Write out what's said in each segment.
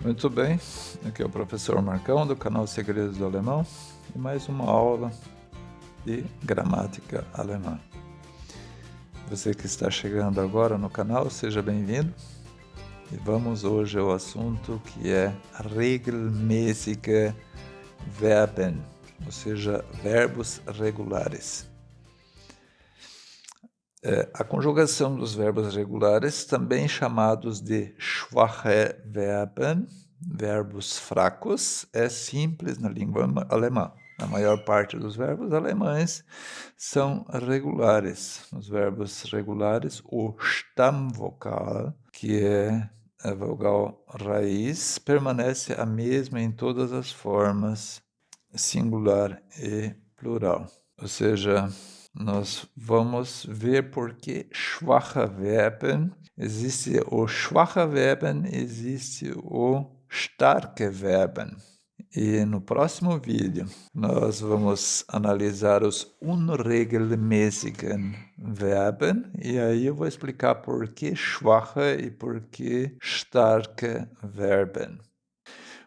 Muito bem, aqui é o professor Marcão do canal Segredos do Alemão e mais uma aula de gramática alemã. Você que está chegando agora no canal, seja bem-vindo. E vamos hoje ao assunto que é regelmäßige Verben, ou seja, verbos regulares. A conjugação dos verbos regulares, também chamados de schwache Verben, verbos fracos, é simples na língua alemã. A maior parte dos verbos alemães são regulares. Os verbos regulares, o Stammvokal, que é a vogal raiz, permanece a mesma em todas as formas, singular e plural. Ou seja, nós vamos ver por que schwache Verben. Existe o schwache Verben, existe o starke Verben. E no próximo vídeo nós vamos analisar os unregelmäßigen Verben e aí eu vou explicar por que schwache e por que starke Verben.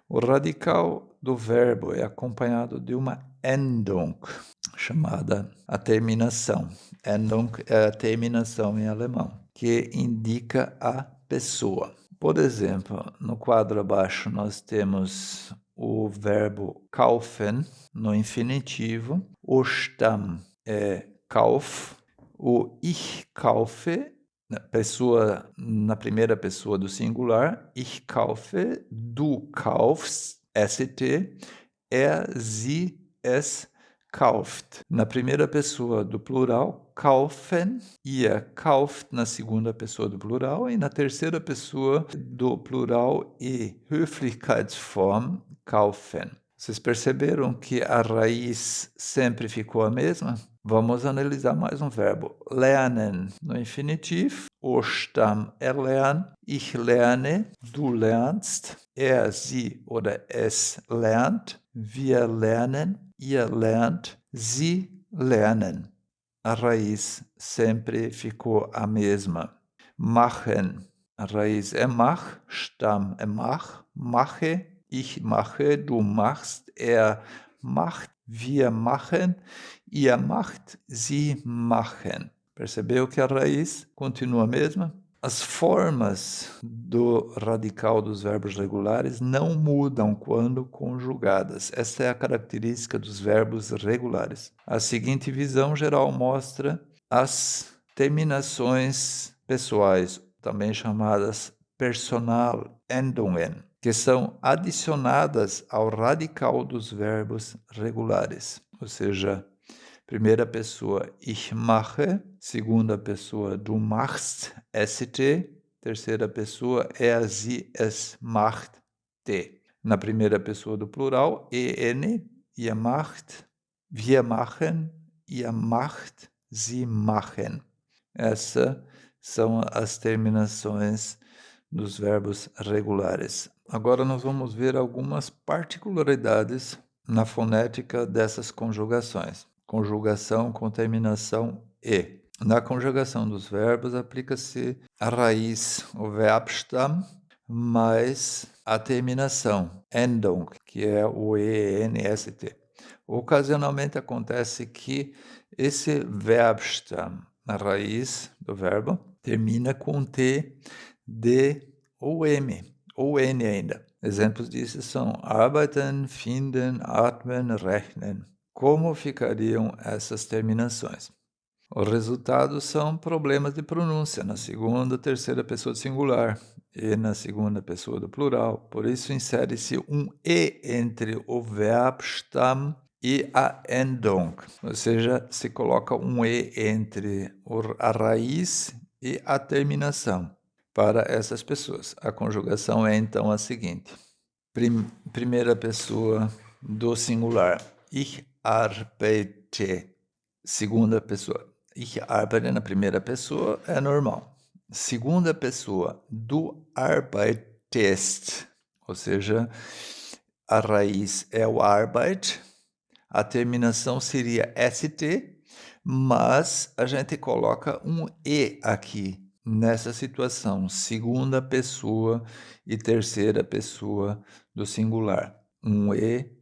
O radical do verbo é acompanhado de uma Endung, chamada a terminação. Endung é a terminação em alemão, que indica a pessoa. Por exemplo, no quadro abaixo nós temos o verbo kaufen no infinitivo, o Stamm é kauf, o ich kaufe na primeira pessoa do singular, ich kaufe, du kaufst, st, sie, es kauft. Na primeira pessoa do plural, kaufen, ihr kauft na segunda pessoa do plural e na terceira pessoa do plural e Höflichkeitsform, kaufen. Vocês perceberam que a raiz sempre ficou a mesma? Vamos analisar mais um verbo. Lernen no infinitivo. O Stamm erlernen. Ich lerne. Du lernst. Sie oder es lernt. Wir lernen. Ihr lernt. Sie lernen. A raiz sempre ficou a mesma. Machen. A raiz é mach. Stamm é mach. Mache. Ich mache. Du machst. Macht. Wir machen. Ihr macht, sie machen. Percebeu que a raiz continua a mesma? As formas do radical dos verbos regulares não mudam quando conjugadas. Essa é a característica dos verbos regulares. A seguinte visão geral mostra as terminações pessoais, também chamadas Personalendungen, que são adicionadas ao radical dos verbos regulares, ou seja, primeira pessoa, ich mache. Segunda pessoa, du machst, st. Terceira pessoa, sie, es macht, t. Na primeira pessoa do plural, en, ihr macht, wir machen, ihr macht, sie machen. Essas são as terminações dos verbos regulares. Agora nós vamos ver algumas particularidades na fonética dessas conjugações. Conjugação com terminação e. Na conjugação dos verbos, aplica-se a raiz, o Verbstamm, mais a terminação, Endung, que é o ENST. Ocasionalmente acontece que esse Verbstamm, a raiz do verbo, termina com T, D ou M, ou N ainda. Exemplos disso são arbeiten, finden, atmen, rechnen. Como ficariam essas terminações? Os resultados são problemas de pronúncia na segunda, terceira pessoa do singular e na segunda pessoa do plural. Por isso, insere-se um E entre o Verbstamm e a Endung, ou seja, se coloca um E entre a raiz e a terminação para essas pessoas. A conjugação é, então, a seguinte. Primeira pessoa do singular, ich arbeite. Segunda pessoa, ich arbeite na primeira pessoa, é normal. Segunda pessoa, du arbeitest, ou seja, a raiz é o Arbeit, a terminação seria ST, mas a gente coloca um E aqui nessa situação, segunda pessoa e terceira pessoa do singular. Um "e"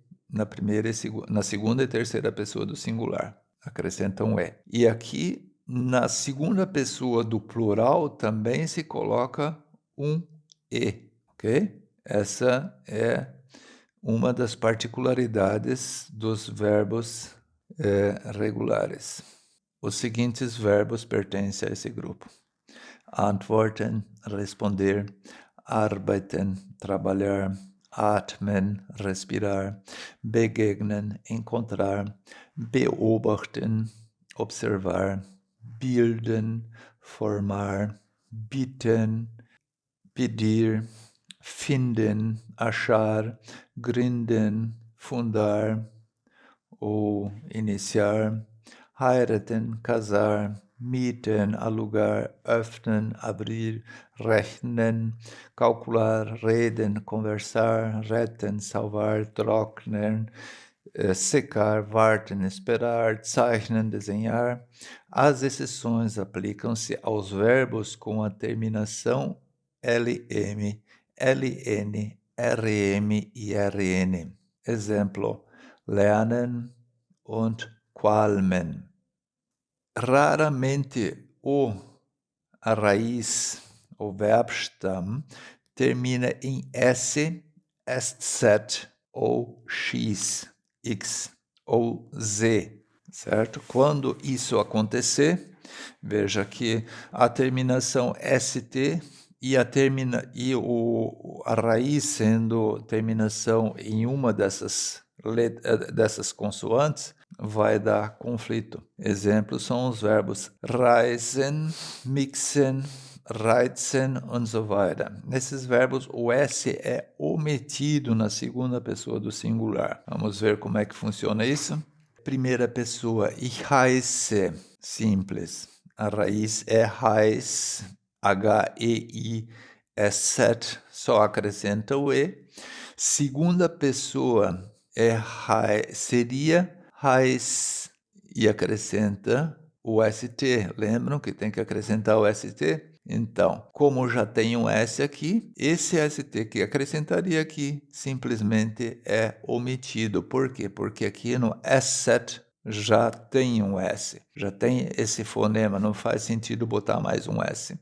na segunda e terceira pessoa do singular. Acrescenta um "e". E aqui, na segunda pessoa do plural, também se coloca um "e", ok? Essa é uma das particularidades dos verbos regulares. Os seguintes verbos pertencem a esse grupo: antworten, responder; arbeiten, trabalhar; atmen, respirar; begegnen, encontrar; beobachten, observar; bilden, formar; bitten, pedir; finden, achar; gründen, fundar ou iniciar; heiraten, casar; mieten, alugar; öffnen, abrir; rechnen, calcular; reden, conversar; retten, salvar; trocknen, secar; warten, esperar; zeichnen, desenhar. As exceções aplicam-se aos verbos com a terminação LM, LN, RM e RN. Exemplo: lernen und qualmen. Raramente a raiz, o Verbstamm, termina em S, SZ ou X, X ou Z, certo? Quando isso acontecer, veja que a terminação ST e a raiz sendo terminação em uma dessas consoantes, vai dar conflito. Exemplos são os verbos reisen, mixen, reizen und so weiter. Nesses verbos, o S é omitido na segunda pessoa do singular. Vamos ver como é que funciona isso? Primeira pessoa, ich heiße, simples. A raiz é heiß, H-E-I-S-Z, só acrescenta o E. Segunda pessoa seria heiß e acrescenta o ST. Lembram que tem que acrescentar o ST? Então, como já tem um S aqui, esse ST que acrescentaria aqui simplesmente é omitido. Por quê? Porque aqui no ST já tem um S, já tem esse fonema, não faz sentido botar mais um S.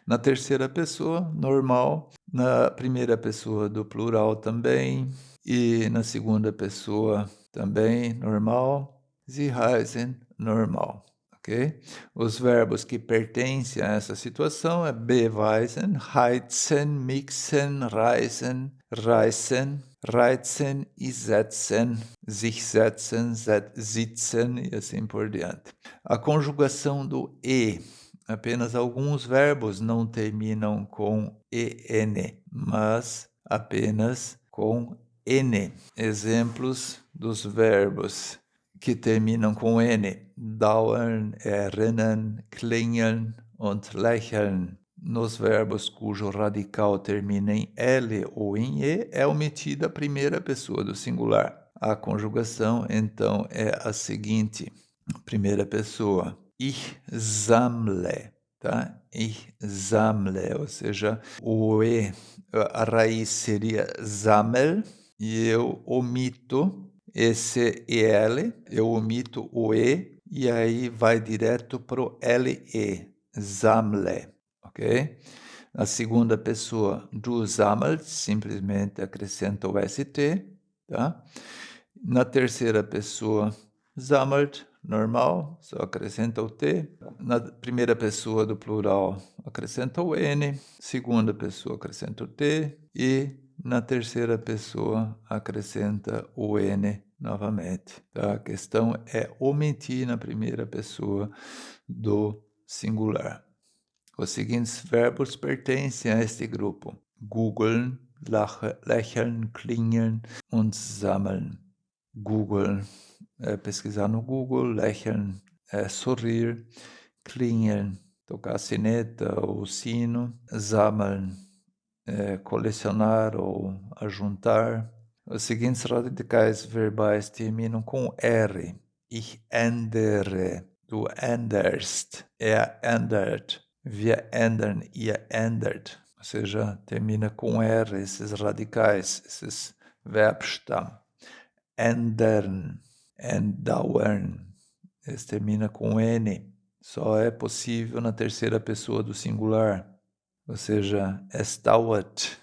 Na terceira pessoa, normal. Na primeira pessoa do plural também. E na segunda pessoa também, normal. Sie heißen, normal. Ok? Os verbos que pertencem a essa situação é beweisen, heizen, mixen, reisen, reißen, reizen e setzen, sich setzen, sitzen e assim por diante. A conjugação do E. Apenas alguns verbos não terminam com EN, mas apenas com N. Exemplos dos verbos que terminam com N: dauern, erinnern, klingeln und lächeln. Nos verbos cujo radical termina em L ou em E, é omitida a primeira pessoa do singular. A conjugação, então, é a seguinte: primeira pessoa, ich sammle, tá? Ich sammle, ou seja, o E, a raiz seria sammel, e eu omito esse EL, eu omito o E, e aí vai direto para o LE, sammle, ok? Na segunda pessoa, du sammelst, simplesmente acrescenta o ST, tá? Na terceira pessoa, sammelt, normal, só acrescenta o T. Na primeira pessoa do plural, acrescenta o N. Segunda pessoa, acrescenta o T. E na terceira pessoa, acrescenta o N novamente. Tá? A questão é omitir na primeira pessoa do singular. Os seguintes verbos pertencem a este grupo: googeln, lächeln, klingeln und sammeln. Google, pesquisar no Google; lächeln, sorrir; klingeln, tocar a sineta ou o sino; sammeln, colecionar ou ajuntar. Os seguintes radicais verbais terminam com R. Ich ändere, du änderst, er ändert, Wir ändern, ihr ändert, ou seja, termina com R, esses radicais, esses Verbstamm. Ändern, andauern, esse termina com N, só é possível na terceira pessoa do singular, ou seja, es dauert.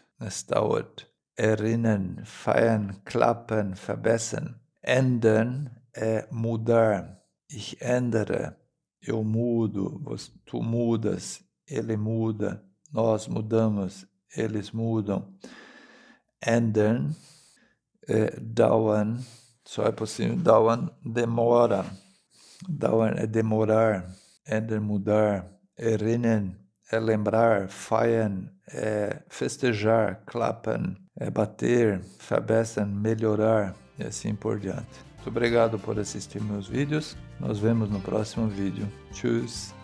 Erinnern, feiern, klappen, verbessern. Ändern é mudar. Ich ändere, eu mudo, tu mudas, ele muda, nós mudamos, eles mudam. Ändern, dauern, só é possível, dauern, demora. Dauern é demorar, ändern, mudar. Erinnern é lembrar, feiern é festejar, klappen é bater, verbessern, melhorar e assim por diante. Muito obrigado por assistir meus vídeos. Nos vemos no próximo vídeo. Tschüss!